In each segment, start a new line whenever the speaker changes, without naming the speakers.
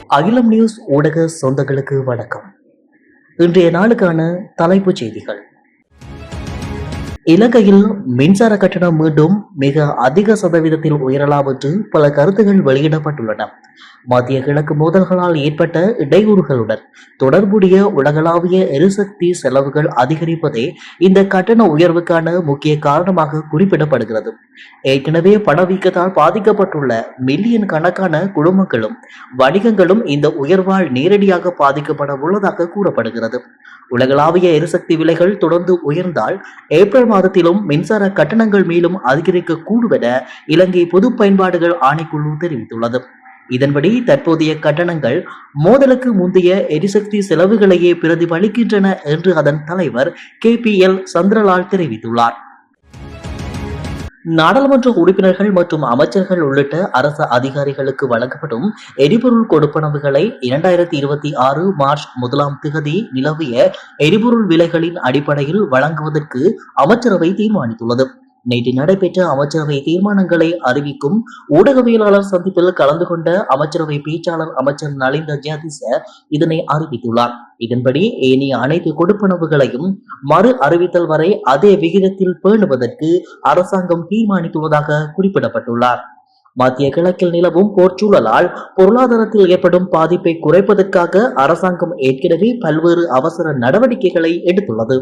அகிலம் நியூஸ் ஊடக சொந்தங்களுக்கு வணக்கம். இன்றைய நாளுக்கான தலைப்புச் செய்திகள். இலங்கையில் மின்சார கட்டணம் மீண்டும் மிக அதிக சதவீதத்தில் உயரலாம் என்று பல கருத்துகள் வெளியிடப்பட்டுள்ளன. மத்திய கிழக்கு மோதல்களால் ஏற்பட்ட இடையூறுகளுடன் தொடர்புடைய உலகளாவிய எரிசக்தி செலவுகள் அதிகரிப்பதே இந்த கட்டண உயர்வுக்கான முக்கிய காரணமாக குறிப்பிடப்படுகிறது. ஏற்கனவே பணவீக்கத்தால் பாதிக்கப்பட்டுள்ள மில்லியன் கணக்கான குடும்பங்களும் வணிகங்களும் இந்த உயர்வால் நேரடியாக பாதிக்கப்பட உள்ளதாக கூறப்படுகிறது. உலகளாவிய எரிசக்தி விலைகள் தொடர்ந்து உயர்ந்தால் ஏப்ரல் மாதத்திலும் மின்சார கட்டணங்கள் மேலும் அதிகரிக்க கூடும் என இலங்கை பொது பயன்பாடுகள் ஆணைக்குழு தெரிவித்துள்ளது. இதன்படி தற்போதைய கட்டணங்கள் மோதலுக்கு முந்தைய எரிசக்தி செலவுகளையே பிரதிபலிக்கின்றன என்று அதன் தலைவர் KPL சந்திரலால் தெரிவித்துள்ளார். நாடாளுமன்ற உறுப்பினர்கள் மற்றும் அமைச்சர்கள் உள்ளிட்ட அரசு அதிகாரிகளுக்கு வழங்கப்படும் எரிபொருள் கொடுப்பனவுகளை 2026 மார்ச் 1 நிலவிய எரிபொருள் விலைகளின் அடிப்படையில் வழங்குவதற்கு அமைச்சரவை தீர்மானித்துள்ளது. நேற்று நடைபெற்ற அமைச்சரவை தீர்மானங்களை அறிவிக்கும் ஊடகவியலாளர் சந்திப்பில் கலந்து கொண்ட அமைச்சரவை பேச்சாளர் அமைச்சர் நலிந்த ஜெயதிச இதனை அறிவித்துள்ளார். இதன்படி ஏனைய அனைத்து கொடுப்பனவுகளையும் மறு அறிவித்தல் வரை அதே விகிதத்தில் பேணுவதற்கு அரசாங்கம் தீர்மானித்துள்ளதாக குறிப்பிடப்பட்டுள்ளார். மத்திய கிழக்கில் நிலவும் போர்ச்சூழலால் பொருளாதாரத்தில் ஏற்படும் பாதிப்பை குறைப்பதற்காக அரசாங்கம் ஏற்கனவே பல்வேறு அவசர நடவடிக்கைகளை எடுத்துள்ளது.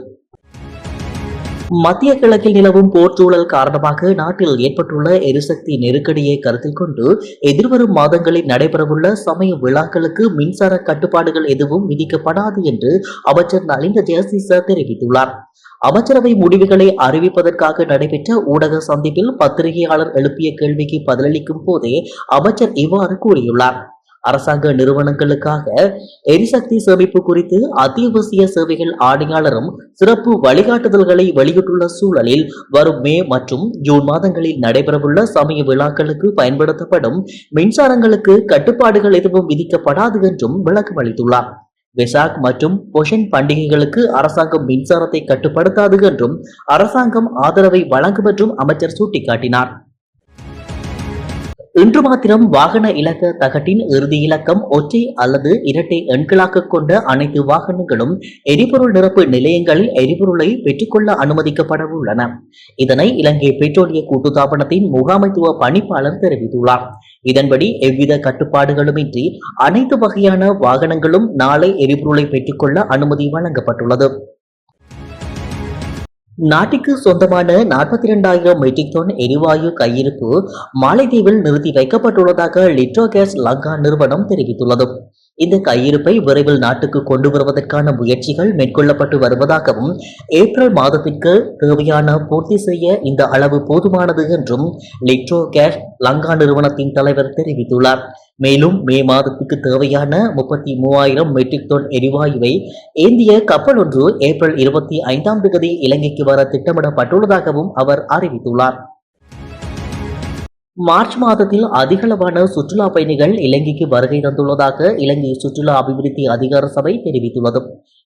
மத்திய கிழக்கில் நிலவும் போர்ச்சூழல் காரணமாக நாட்டில் ஏற்பட்டுள்ள எரிசக்தி நெருக்கடியை கருத்தில் கொண்டு எதிர்வரும் மாதங்களில் நடைபெறவுள்ள சமய விழாக்களுக்கு மின்சார கட்டுப்பாடுகள் எதுவும் விதிக்கப்படாது என்று அமைச்சர் நலிந்த ஜெயதிச தெரிவித்துள்ளார். அமைச்சரவை முடிவுகளை அறிவிப்பதற்காக நடைபெற்ற ஊடக சந்திப்பில் பத்திரிகையாளர் எழுப்பிய கேள்விக்கு பதிலளிக்கும் போதே அமைச்சர் இவ்வாறு கூறியுள்ளார். அரசாங்க நிறுவனங்களுக்காக எரிசக்தி சேமிப்பு குறித்து அத்தியாவசிய சேவைகள் ஆணையாளரும் சிறப்பு வழிகாட்டுதல்களை வெளியிட்டுள்ள சூழலில் வரும் மே மற்றும் ஜூன் மாதங்களில் நடைபெறவுள்ள சமய விழாக்களுக்கு பயன்படுத்தப்படும் மின்சாரங்களுக்கு கட்டுப்பாடுகள் எதுவும் விதிக்கப்படாது என்றும் விளக்கம் அளித்துள்ளார். வெசாக் மற்றும் பொஷன் பண்டிகைகளுக்கு அரசாங்கம் மின்சாரத்தை கட்டுப்படுத்தாது என்றும் அரசாங்கம் ஆதரவை வழங்கும் என்றும் அமைச்சர் சுட்டிக்காட்டினார். இன்று மாத்திரம் வாகன இலக்க தகட்டின் இறுதி இலக்கம் ஒற்றை அல்லது இரட்டை எண்களாக கொண்ட அனைத்து வாகனங்களும் எரிபொருள் நிரப்பு நிலையங்களில் எரிபொருளை பெற்றுக்கொள்ள அனுமதிக்கப்பட உள்ளன. இதனை இலங்கை பெட்ரோலிய கூட்டுத்தாபனத்தின் முகாமைத்துவ பணிப்பாளர் தெரிவித்துள்ளார். இதன்படி எவ்வித கட்டுப்பாடுகளுமின்றி அனைத்து வகையான வாகனங்களும் நாளை எரிபொருளை பெற்றுக்கொள்ள அனுமதி வழங்கப்பட்டுள்ளது. நாட்டுக்கு சொந்தமான 42,000 மெட்ரிக் டன் எரிவாயு கையிருப்பு மாலைதீவில் நிறுத்தி வைக்கப்பட்டுள்ளதாக லிட்ரோ கேஸ் லங்கா நிறுவனம் தெரிவித்துள்ளது. இந்த கையிருப்பை விரைவில் நாட்டுக்கு கொண்டு வருவதற்கான முயற்சிகள் மேற்கொள்ளப்பட்டு வருவதாகவும் ஏப்ரல் மாதத்திற்கு தேவையான பூர்த்தி செய்ய இந்த அளவு போதுமானது என்றும் லிட்ரோ கேஸ் லங்கா நிறுவனத்தின் தலைவர் தெரிவித்துள்ளார். மேலும் மே மாதத்துக்கு தேவையான 33,000 மெட்ரிக் டன் எரிவாயுவை ஏந்திய கப்பல் ஒன்று ஏப்ரல் 25 இலங்கைக்கு வர திட்டமிடப்பட்டுள்ளதாகவும் அவர் அறிவித்துள்ளார். மார்ச் மாதத்தில் அதிகளவான சுற்றுலா பயணிகள் இலங்கைக்கு வருகை தந்துள்ளதாக இலங்கை சுற்றுலா அபிவிருத்தி அதிகார சபை தெரிவித்துள்ளது.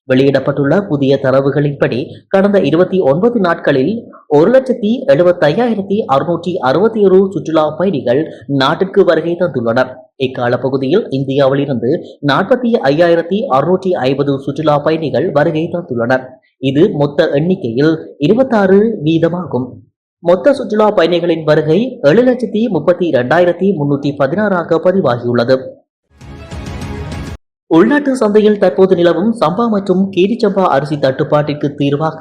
வெளியிடப்பட்டுள்ள புதிய தரவுகளின்படி கடந்த 29 நாட்களில் 1,75,661 சுற்றுலா பயணிகள் நாட்டிற்கு வருகை தந்துள்ளனர். இக்கால பகுதியில் இந்தியாவிலிருந்து 45,650 சுற்றுலா பயணிகள் வருகை தந்துள்ளனர். இது மொத்த எண்ணிக்கையில் 26% மொத்த சுற்றுலா பயணிகளின் வருகை 7,32,316 பதிவாகியுள்ளது. உள்நாட்டு சந்தையில் தற்போது நிலவும் சம்பா மற்றும் கீரிச்சம்பா அரிசி தட்டுப்பாட்டிற்கு தீர்வாக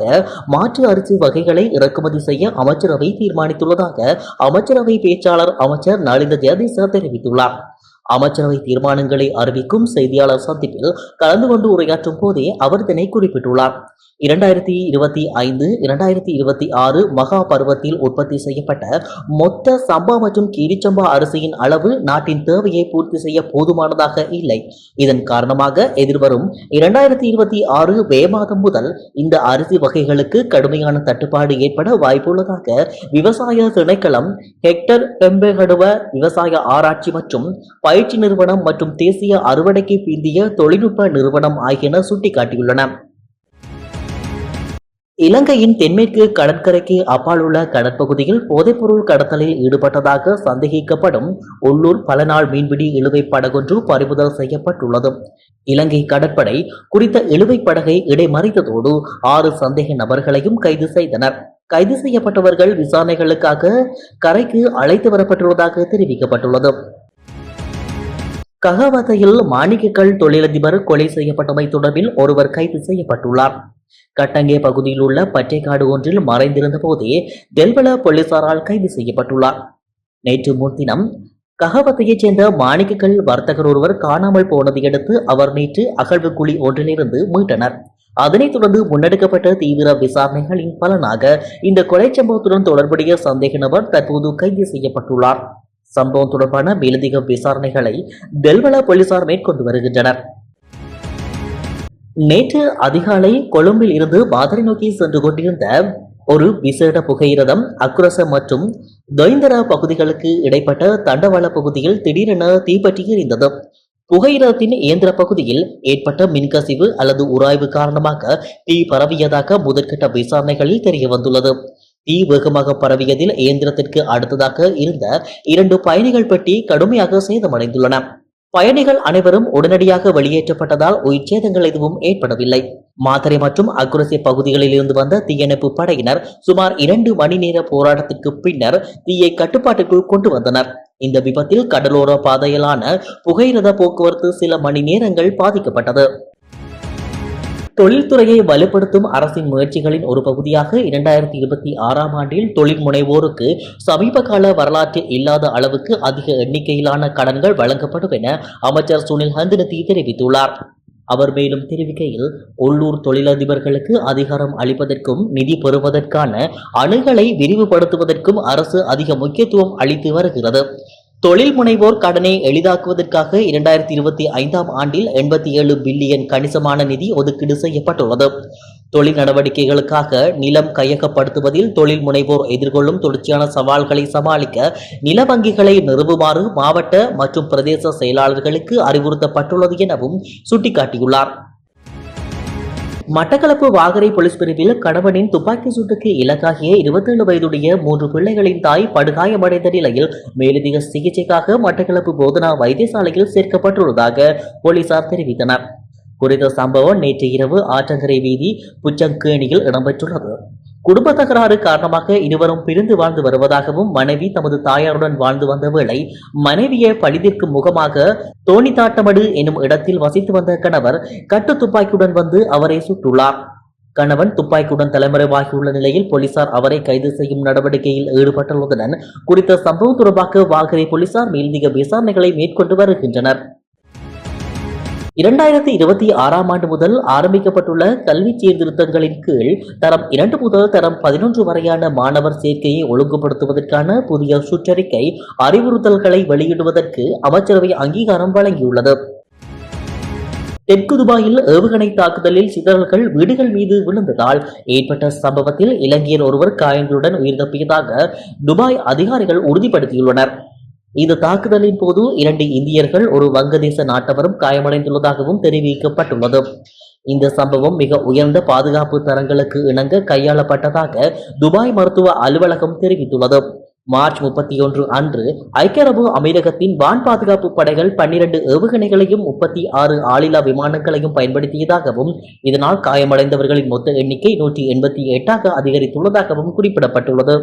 மாற்று அரிசி வகைகளை இறக்குமதி செய்ய அமைச்சரவை தீர்மானித்துள்ளதாக அமைச்சரவை பேச்சாளர் அமைச்சர் நலிந்த ஜெயதிச தெரிவித்துள்ளார். அமைச்சரவை தீர்மானங்களை அறிவிக்கும் செய்தியாளர் சந்திப்பில் கலந்து கொண்டு உரையாற்றும் போதே அவர் இதனை குறிப்பிட்டுள்ளார். 2025-2026 மகா பருவத்தில் உற்பத்தி செய்யப்பட்ட மொத்த சம்பா மற்றும் கீரிச்சம்பா அரிசியின் அளவு நாட்டின் தேவையை பூர்த்தி செய்ய போதுமானதாக இல்லை. இதன் காரணமாக எதிர்வரும் 2026 மே மாதம் முதல் இந்த அரிசி வகைகளுக்கு கடுமையான தட்டுப்பாடு ஏற்பட வாய்ப்புள்ளதாக விவசாய திணைக்களம், ஹெக்டர் பெம்பெகடுவ விவசாய ஆராய்ச்சி மற்றும் பயிற்சி நிறுவனம் மற்றும் தேசிய அறுவடைக்கு பிந்திய தொழில்நுட்ப நிறுவனம் ஆகியன சுட்டிக்காட்டியுள்ளன. இலங்கையின் தென்மேற்கு கடற்கரைக்கு அப்பால் உள்ள கடற்பகுதியில் போதைப்பொருள் கடத்தலில் ஈடுபட்டதாக சந்தேகிக்கப்படும் உள்ளூர் பல நாள் மீன்பிடி இழுவை படகொன்று பறிமுதல் செய்யப்பட்டுள்ளது. இலங்கை கடற்படை குறித்த இழுவை படகை இடைமறித்ததோடு 6 சந்தேக நபர்களையும் கைது செய்தனர். கைது செய்யப்பட்டவர்கள் விசாரணைகளுக்காக கரைக்கு அழைத்து வரப்பட்டுள்ளதாக தெரிவிக்கப்பட்டுள்ளது. ககாவத்தையில் மாணிக்கக்கல் தொழிலதிபர் கொலை செய்யப்பட்டமை தொடர்பில் ஒருவர் கைது செய்யப்பட்டுள்ளார். கட்டங்கே பகுதியில் உள்ள பச்சைக்காடு ஒன்றில் மறைந்திருந்த போதே தெல்வல போலீசாரால் கைது செய்யப்பட்டுள்ளார். நேற்று முன்தினம் ககாவத்தையைச் சேர்ந்த மாணிக்கக்கல் வர்த்தகர் ஒருவர் காணாமல் போனதையடுத்து அவர் நேற்று அகழ்வு குழி ஒன்றிலிருந்து மீட்டனர். அதனைத் தொடர்ந்து முன்னெடுக்கப்பட்ட தீவிர விசாரணைகளின் பலனாக இந்த கொலை சம்பவத்துடன் தொடர்புடைய சந்தேக நபர் தற்போது கைது செய்யப்பட்டுள்ளார். சம்பவம் தொடர்பான மேலதிக விசாரணைகளை தெல்வல போலீசார் மேற்கொண்டு வருகின்றனர். நேற்று அதிகாலை கொழும்பில் இருந்து பாதரை நோக்கி சென்று கொண்டிருந்த ஒரு விசேட புகையிரதம் அக்குரச மற்றும் தொய்ந்தர பகுதிகளுக்கு இடைப்பட்ட தண்டவாள பகுதியில் திடீரென தீப்பற்றி எரிந்தது. புகையிரதத்தின் இயந்திர பகுதியில் ஏற்பட்ட மின்கசிவு அல்லது உராய்வு காரணமாக தீ பரவியதாக முதற்கட்ட விசாரணைகளில் தெரிய வந்துள்ளது. தீ வேகமாக பரவியதில் இயந்திரத்திற்கு அடுத்ததாக இருந்த 2 பயணிகள் பெட்டி கடுமையாக சேதமடைந்துள்ளன. பயணிகள் அனைவரும் உடனடியாக வெளியேற்றப்பட்டதால் உயிர் சேதங்கள் எதுவும் ஏற்படவில்லை. மாத்தறை மற்றும் அக்குரசி பகுதிகளில் இருந்து வந்த தீயணைப்பு படையினர் சுமார் 2 மணி நேர போராட்டத்திற்கு பின்னர் தீயை கட்டுப்பாட்டுக்குள் கொண்டு வந்தனர். இந்த விபத்தில் கடலோர பாதையிலான புகையிரத போக்குவரத்து சில மணி நேரங்கள் பாதிக்கப்பட்டது. தொழில்துறையை வலுப்படுத்தும் அரசின் முயற்சிகளின் ஒரு பகுதியாக 2026ஆம் ஆண்டில் தொழில் முனைவோருக்கு சமீப கால வரலாற்றில் இல்லாத அளவுக்கு அதிக எண்ணிக்கையிலான கடன்கள் வழங்கப்படும் என அமைச்சர் சுனில் ஹந்துனத்தி தெரிவித்துள்ளார். அவர் மேலும் தெரிவிக்கையில், உள்ளூர் தொழிலதிபர்களுக்கு அதிகாரம் அளிப்பதற்கும் நிதி பெறுவதற்கான அணுகலை விரிவுபடுத்துவதற்கும் அரசு அதிக முக்கியத்துவம் அளித்து வருகிறது. தொழில் முனைவோர் கடனை எளிதாக்குவதற்காக 2025ஆம் ஆண்டில் 87 பில்லியன் கணிசமான நிதி ஒதுக்கீடு செய்யப்பட்டுள்ளது. தொழில் நடவடிக்கைகளுக்காக நிலம் கையகப்படுத்துவதில் தொழில் முனைவோர் எதிர்கொள்ளும் தொடர்ச்சியான சவால்களை சமாளிக்க நில வங்கிகளை நிறுவுமாறு மாவட்ட மற்றும் பிரதேச செயலாளர்களுக்கு அறிவுறுத்தப்பட்டுள்ளது எனவும் சுட்டிக்காட்டியுள்ளார். மட்டக்களப்பு வாகரை போலீஸ் பிரிவில் கணவனின் துப்பாக்கி சூட்டுக்கு இலக்காகிய 27 வயதுடைய 3 பிள்ளைகளின் தாய் படுகாயமடைந்த நிலையில் மேலதிக சிகிச்சைக்காக மட்டக்களப்பு போதனா வைத்தியசாலையில் சேர்க்கப்பட்டுள்ளதாக போலீசார் தெரிவித்தனர். குறித்த சம்பவம் நேற்று இரவு ஆற்றங்கரை வீதி புச்சங்கேணியில் இடம்பெற்றுள்ளது. குடும்ப தகராறு காரணமாக இருவரும் பிரிந்து வாழ்ந்து வருவதாகவும் மனைவி தமது தாயாருடன் வாழ்ந்து வந்த வேளை மனைவியை பழிதீர்க்கும் முகமாக தோணித்தாட்டமடு எனும் இடத்தில் வசித்து வந்த கணவர் கட்டு துப்பாக்கியுடன் வந்து அவரை சுட்டுள்ளார். கணவன் துப்பாக்கியுடன் தலைமறைவாகியுள்ள நிலையில் போலீசார் அவரை கைது செய்யும் நடவடிக்கையில் ஈடுபட்டுள்ளதுடன் குறித்த சம்பவம் தொடர்பாக வாகரை போலீசார் மேலதிக விசாரணைகளை மேற்கொண்டு வருகின்றனர். 2026ஆம் ஆண்டு முதல் ஆரம்பிக்கப்பட்டுள்ள கல்வி சீர்திருத்தங்களின் கீழ் தரம் 2 முதல் தரம் 11 வரையான மாணவர் சேர்க்கையை ஒழுங்குபடுத்துவதற்கான புதிய சுற்றறிக்கை அறிவுறுத்தல்களை வெளியிடுவதற்கு அமைச்சரவை அங்கீகாரம் வழங்கியுள்ளது. தெற்கு துபாயில் ஏவுகணை தாக்குதலில் சிதறல்கள் வீடுகள் மீது விழுந்ததால் ஏற்பட்ட சம்பவத்தில் இலங்கையர் ஒருவர் காயங்களுடன் உயிர் தப்பியதாக துபாய் அதிகாரிகள் உறுதிப்படுத்தியுள்ளனர். இந்த தாக்குதலின் போது 2 இந்தியர்கள் ஒரு வங்கதேச நாட்டவரும் காயமடைந்துள்ளதாகவும் தெரிவிக்கப்பட்டுள்ளது. இந்த சம்பவம் மிக உயர்ந்த பாதுகாப்பு தரங்களுக்கு இணங்க கையாளப்பட்டதாக துபாய் மருத்துவ அலுவலகம் தெரிவித்துள்ளது. மார்ச் 31 அன்று ஐக்கிய அரபு அமீரகத்தின் வான் பாதுகாப்பு படைகள் 12 ஏவுகணைகளையும் 36 ஆளில்லா விமானங்களையும் பயன்படுத்தியதாகவும் இதனால் காயமடைந்தவர்களின் மொத்த எண்ணிக்கை 188ஆக அதிகரித்துள்ளதாகவும் குறிப்பிடப்பட்டுள்ளது.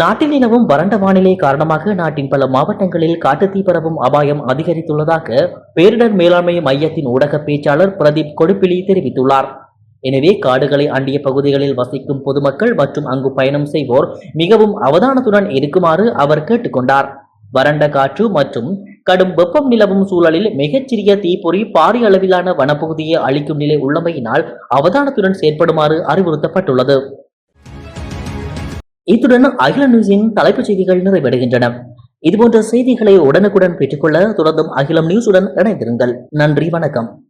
நாட்டில் நிலவும் வறண்ட வானிலை காரணமாக நாட்டின் பல மாவட்டங்களில் காட்டுத்தீ பரவும் அபாயம் அதிகரித்துள்ளதாக பேரிடர் மேலாண்மை மையத்தின் ஊடக பேச்சாளர் பிரதீப் கொடுப்பிலி தெரிவித்துள்ளார். எனவே காடுகளை அண்டிய பகுதிகளில் வசிக்கும் பொதுமக்கள் மற்றும் அங்கு பயணம் செய்வோர் மிகவும் அவதானத்துடன் இருக்குமாறு அவர் கேட்டுக்கொண்டார். வறண்ட காற்று மற்றும் கடும் வெப்பம் நிலவும் சூழலில் மிகச்சிறிய தீப்பொறி பாரிய அளவிலான வனப்பகுதியை அளிக்கும் நிலை உள்ளமையினால் அவதானத்துடன் செயற்படுமாறு அறிவுறுத்தப்பட்டுள்ளது. இத்துடன் அகில நியூஸின் தலைப்புச் செய்திகள் நிறைவடைகின்றன. இதுபோன்ற செய்திகளை உடனுக்குடன் பெற்றுக்கொள்ள தொடர்ந்தும் அகிலம் நியூஸுடன் இணைந்திருங்கள். நன்றி, வணக்கம்.